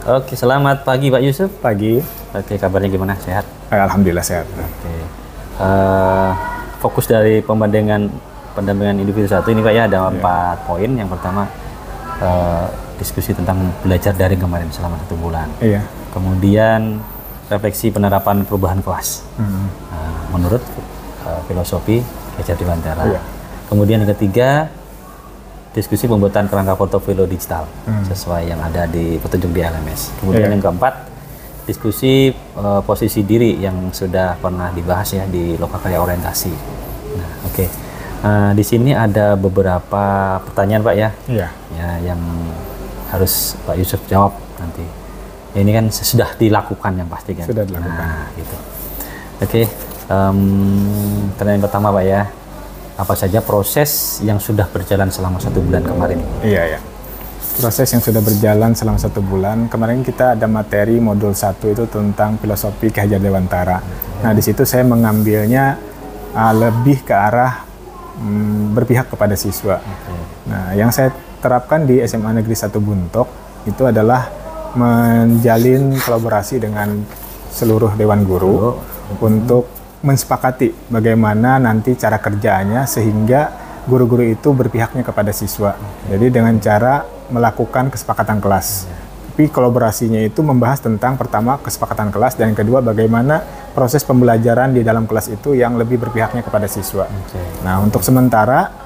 Oke, selamat pagi Pak Yusuf. Pagi. Oke, kabarnya gimana? Sehat? Alhamdulillah sehat. Oke. Fokus dari pendampingan individu satu ini Pak ya, ada 4 poin. Yang pertama, diskusi tentang belajar daring kemarin selama 1 bulan. Iya. Kemudian refleksi penerapan perubahan kelas menurut filosofi Ki Hajar Dewantara. Iya. Kemudian yang ketiga, diskusi pembuatan kerangka portofolio digital sesuai yang ada di petunjuk di LMS. Kemudian yang keempat, diskusi posisi diri yang sudah pernah dibahas ya di lokakarya orientasi. Nah, oke. Di sini ada beberapa pertanyaan Pak ya. Iya. Ya, yang harus Pak Yusuf jawab nanti. Ya, ini kan sudah dilakukan yang pasti kan. Sudah dilakukan. Nah, gitu. Oke. Pertanyaan pertama Pak ya. Apa saja proses yang sudah berjalan selama 1 bulan kemarin? Iya, ya. Proses yang sudah berjalan selama 1 bulan. Kemarin kita ada materi modul 1 itu tentang filosofi Ki Hajar Dewantara. Nah, di situ saya mengambilnya lebih ke arah berpihak kepada siswa. Nah, yang saya terapkan di SMA Negeri 1 Buntok itu adalah menjalin kolaborasi dengan seluruh Dewan Guru untuk mensepakati bagaimana nanti cara kerjanya sehingga guru-guru itu berpihaknya kepada siswa. Jadi dengan cara melakukan kesepakatan kelas. Tapi kolaborasinya itu membahas tentang pertama kesepakatan kelas dan yang kedua bagaimana proses pembelajaran di dalam kelas itu yang lebih berpihaknya kepada siswa. Nah, untuk sementara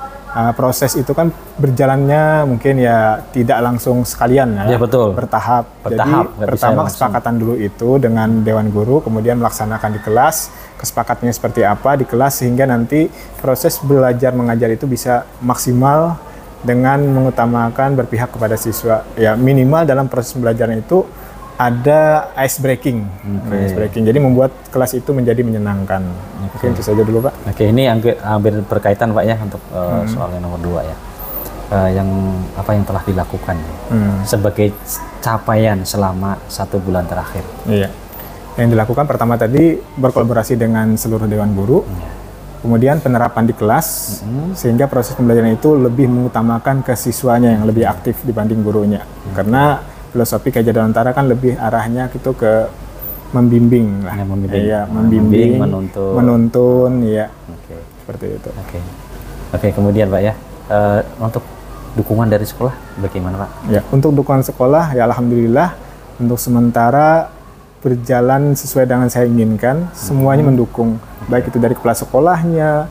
proses itu kan berjalannya mungkin ya tidak langsung sekalian ya, betul. Bertahap. Jadi pertama kesepakatan dulu itu dengan Dewan Guru, kemudian melaksanakan di kelas, kesepakatannya seperti apa di kelas sehingga nanti proses belajar mengajar itu bisa maksimal dengan mengutamakan berpihak kepada siswa. Ya minimal dalam proses pembelajaran itu ada ice breaking. Ice breaking. Jadi membuat kelas itu menjadi menyenangkan. Mungkin itu saja dulu Pak. Oke, ini hampir berkaitan Pak ya untuk soal yang nomor 2 ya. Yang telah dilakukan sebagai capaian selama 1 bulan terakhir. Iya. Yang dilakukan pertama tadi berkolaborasi dengan seluruh Dewan Guru. Kemudian penerapan di kelas sehingga proses pembelajaran itu lebih mengutamakan ke siswanya yang lebih aktif dibanding gurunya. Karena filosofi Ki Hajar Dewantara kan lebih arahnya gitu ke membimbing lah. Ya, membimbing, menuntun ya. Seperti itu. Oke, kemudian Pak ya. Untuk dukungan dari sekolah bagaimana Pak? Ya, untuk dukungan sekolah ya alhamdulillah untuk sementara berjalan sesuai dengan saya inginkan, semuanya mendukung. Baik itu dari kepala sekolahnya,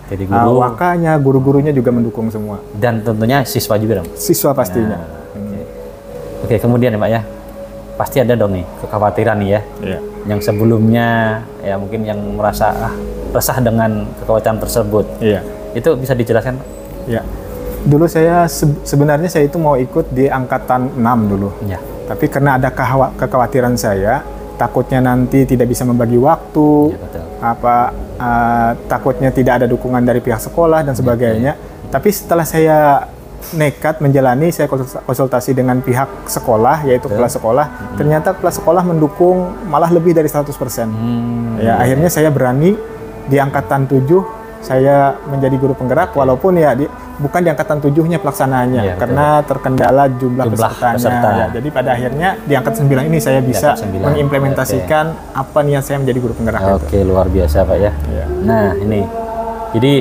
wakanya, guru-gurunya juga mendukung semua. Dan tentunya siswa juga dong? Siswa pastinya. Oke, kemudian ya Pak ya, pasti ada dong nih kekhawatiran nih ya. Yang sebelumnya ya mungkin yang merasa resah dengan kekhawatiran tersebut. Itu bisa dijelaskan Pak? Ya. Dulu saya sebenarnya saya itu mau ikut di angkatan 6 dulu. Tapi karena ada kekhawatiran saya, takutnya nanti tidak bisa membagi waktu, takutnya tidak ada dukungan dari pihak sekolah dan sebagainya. Tapi setelah saya nekat menjalani, saya konsultasi dengan pihak sekolah, yaitu kepala sekolah. Ternyata kepala sekolah mendukung malah lebih dari 100%. Akhirnya saya berani di angkatan 7, saya menjadi guru penggerak, walaupun ya bukan di angkatan 7-nya pelaksanaannya, karena terkendala jumlah pesertanya. Jadi pada akhirnya di angkatan 9 ini saya bisa mengimplementasikan apa niat saya menjadi guru penggerak. Luar biasa Pak ya. Nah ini, jadi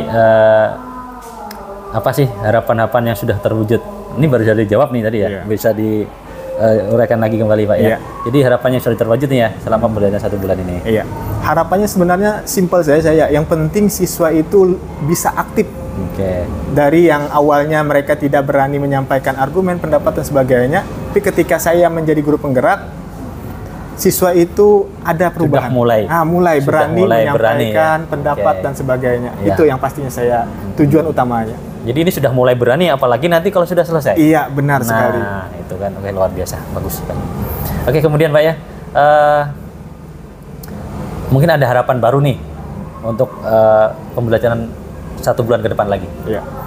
apa sih harapan-harapan yang sudah terwujud? Ini baru saja dijawab nih tadi ya, bisa diuraikan lagi kembali Pak ya. Jadi harapannya sudah terwujud nih ya selama pembelajaran 1 bulan ini. Harapannya sebenarnya simpel saya. Yang penting siswa itu bisa aktif. Dari yang awalnya mereka tidak berani menyampaikan argumen, pendapat dan sebagainya, tapi ketika saya menjadi guru penggerak, siswa itu ada perubahan. Mulai berani menyampaikan pendapat dan sebagainya. Itu yang pastinya saya tujuan utamanya. Jadi ini sudah mulai berani, apalagi nanti kalau sudah selesai. Iya, benar sekali. Nah, itu kan luar biasa, bagus sekali. Oke, kemudian Pak ya, mungkin ada harapan baru nih untuk pembelajaran 1 bulan ke depan lagi.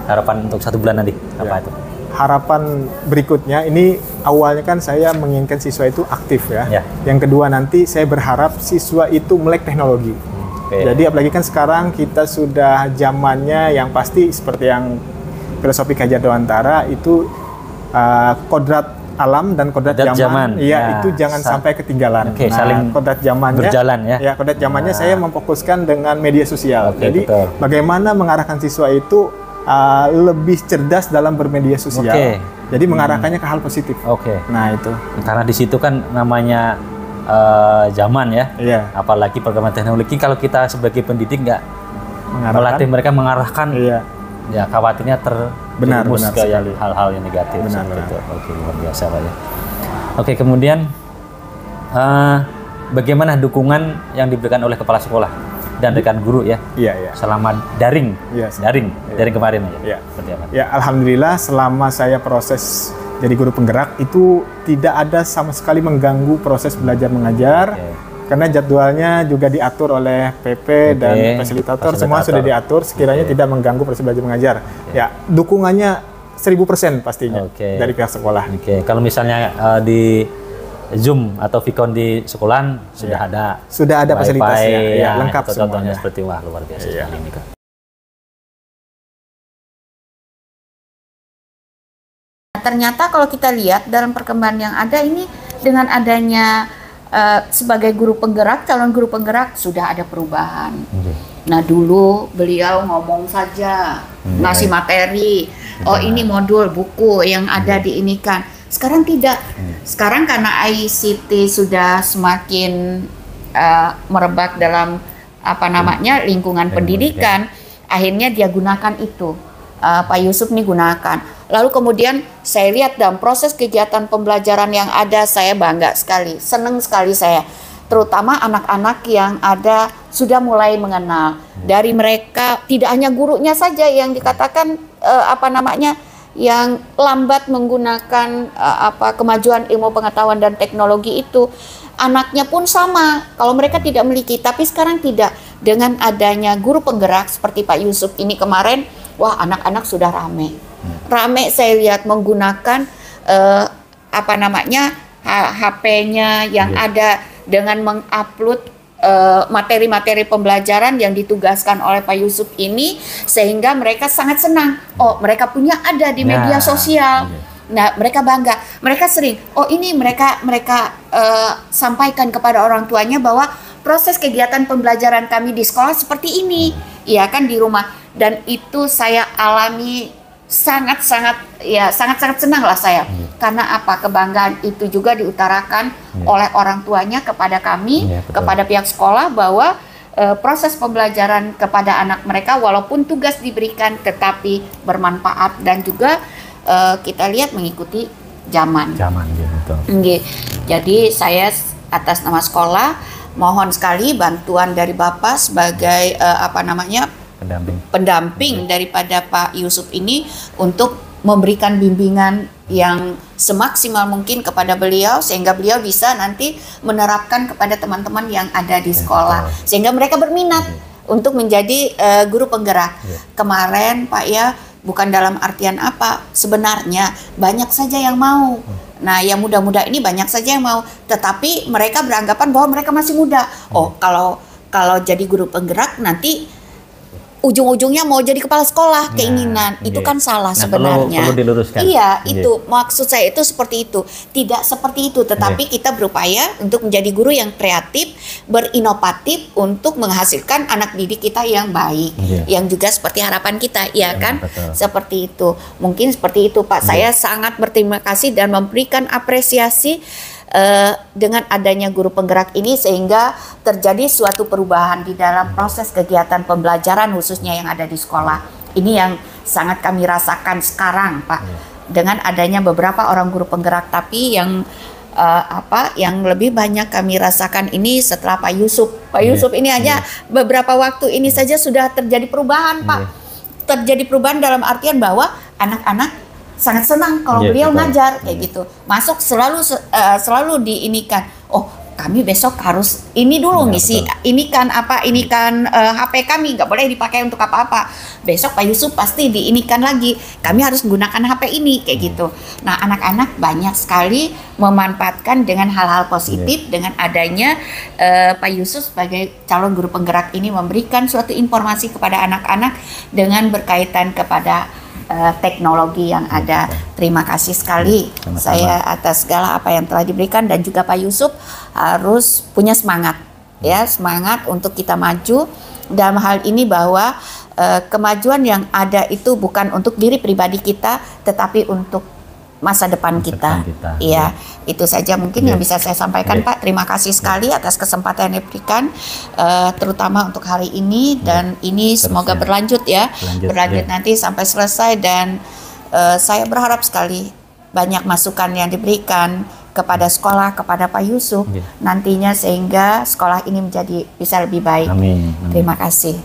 Harapan untuk 1 bulan nanti apa itu? Harapan berikutnya ini awalnya kan saya menginginkan siswa itu aktif ya. Yang kedua nanti saya berharap siswa itu melek teknologi. Jadi apalagi kan sekarang kita sudah zamannya yang pasti seperti yang filosofi Ki Hajar Dewantara itu kodrat alam dan kodrat zaman. Iya, itu jangan sampai ketinggalan. Oke, saling kodrat zamannya berjalan ya. Ya, kodrat zamannya saya memfokuskan dengan media sosial. Oke, jadi betul. bagaimana mengarahkan siswa itu lebih cerdas dalam bermedia sosial. Oke. Jadi mengarahkannya ke hal positif. Oke. Nah, itu. Karena di situ kan namanya zaman ya. Iya. Apalagi perkembangan teknologi, kalau kita sebagai pendidik nggak melatih mereka mengarahkan, iya. ya khawatirnya terjerumus ke hal-hal yang negatif. Benar. Oke, luar biasa Pak ya. Oke, kemudian bagaimana dukungan yang diberikan oleh kepala sekolah dan rekan guru ya? Iya. Selama daring, daring kemarin Iya. ya. Seperti apa? Ya, alhamdulillah selama saya proses jadi guru penggerak itu tidak ada sama sekali mengganggu proses belajar mengajar. Karena jadwalnya juga diatur oleh PP dan fasilitator, semua sudah diatur sekiranya tidak mengganggu proses belajar mengajar. Ya, dukungannya 1000% pastinya dari pihak sekolah. Kalau misalnya di Zoom atau Vicon di sekolahan sudah ada fasilitasnya, ya, lengkap contohnya semuanya. Seperti wah luar biasa sekali ini Kak. Ternyata kalau kita lihat dalam perkembangan yang ada ini, dengan adanya sebagai guru penggerak, calon guru penggerak sudah ada perubahan. Nah, dulu beliau ngomong saja, ngasih materi, ini modul buku yang ada diinikan. Sekarang tidak. Sekarang karena ICT sudah semakin merebak dalam lingkungan pendidikan, akhirnya dia gunakan itu. Pak Yusuf nih gunakan. Lalu kemudian saya lihat dalam proses kegiatan pembelajaran yang ada, saya bangga sekali, senang sekali saya. Terutama anak-anak yang ada sudah mulai mengenal. Dari mereka tidak hanya gurunya saja yang dikatakan yang lambat menggunakan kemajuan ilmu pengetahuan dan teknologi itu, anaknya pun sama. Kalau mereka tidak memiliki, tapi sekarang tidak. Dengan adanya guru penggerak seperti Pak Yusuf ini kemarin, wah anak-anak sudah rame saya lihat menggunakan HP-nya yang ada dengan mengupload materi-materi pembelajaran yang ditugaskan oleh Pak Yusuf ini, sehingga mereka sangat senang. Mereka punya ada di media sosial. Nah, mereka bangga. Mereka sering, ini mereka sampaikan kepada orang tuanya bahwa proses kegiatan pembelajaran kami di sekolah seperti ini, ya kan, di rumah. Dan itu saya alami sangat-sangat senang lah saya. Karena apa? Kebanggaan itu juga diutarakan oleh orang tuanya kepada kami, kepada pihak sekolah, bahwa proses pembelajaran kepada anak mereka walaupun tugas diberikan tetapi bermanfaat dan juga kita lihat mengikuti zaman. Jadi saya atas nama sekolah mohon sekali bantuan dari Bapak sebagai pendamping daripada Pak Yusuf ini untuk memberikan bimbingan yang semaksimal mungkin kepada beliau, sehingga beliau bisa nanti menerapkan kepada teman-teman yang ada di sekolah, sehingga mereka berminat untuk menjadi guru penggerak. Kemarin Pak ya, bukan dalam artian apa, sebenarnya banyak saja yang mau. Nah, yang muda-muda ini banyak saja yang mau, tetapi mereka beranggapan bahwa mereka masih muda. Kalau jadi guru penggerak nanti ujung-ujungnya mau jadi kepala sekolah, keinginan. Itu kan salah sebenarnya. Perlu diluruskan. Iya, itu maksud saya itu seperti itu. Tidak seperti itu, tetapi kita berupaya untuk menjadi guru yang kreatif, berinovatif untuk menghasilkan anak didik kita yang baik, yang juga seperti harapan kita, ya kan? Seperti itu. Mungkin seperti itu, Pak. Saya sangat berterima kasih dan memberikan apresiasi dengan adanya guru penggerak ini, sehingga terjadi suatu perubahan di dalam proses kegiatan pembelajaran khususnya yang ada di sekolah. Ini yang sangat kami rasakan sekarang, Pak. Dengan adanya beberapa orang guru penggerak, tapi yang yang lebih banyak kami rasakan ini setelah Pak Yusuf. Pak Yusuf ini aja beberapa waktu ini saja sudah terjadi perubahan, Pak. Terjadi perubahan dalam artian bahwa anak-anak sangat senang kalau beliau ngajar kayak gitu. Masuk selalu diinikan. Kami besok harus ini dulu ngisi. Ini kan HP kami nggak boleh dipakai untuk apa-apa. Besok Pak Yusuf pasti diinikan lagi. Kami harus menggunakan HP ini kayak gitu. Nah, anak-anak banyak sekali memanfaatkan dengan hal-hal positif dengan adanya Pak Yusuf sebagai calon guru penggerak ini memberikan suatu informasi kepada anak-anak dengan berkaitan kepada teknologi yang ada. Terima kasih sekali saya atas segala apa yang telah diberikan, dan juga Pak Yusuf harus punya semangat ya, semangat untuk kita maju dalam hal ini, bahwa kemajuan yang ada itu bukan untuk diri pribadi kita, tetapi untuk masa depan kita. Iya, itu saja mungkin yang bisa saya sampaikan, Pak. Terima kasih sekali atas kesempatan yang diberikan, terutama untuk hari ini, dan ini semoga berlanjut ya, berlanjut nanti sampai selesai, dan saya berharap sekali banyak masukan yang diberikan kepada sekolah, kepada Pak Yusuf nantinya, sehingga sekolah ini bisa lebih baik. Amin. Terima kasih.